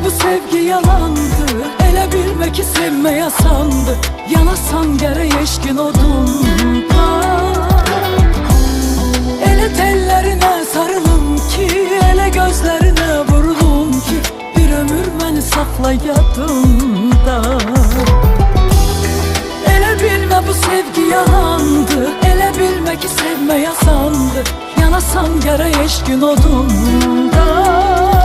bu sevgi yalandı. Elə bilmə ki sevmə yasandı. Yanasan gərək eşqin odunda. Elə tellərinə sarılım ki, elə gözlərinə vurulum ki, bir ömür məni saxla yadında. Elə bilmə bu sevgi yalandı. Elə bilmə ki sevmə yasandı. Yanasan gərək eşqin odunda.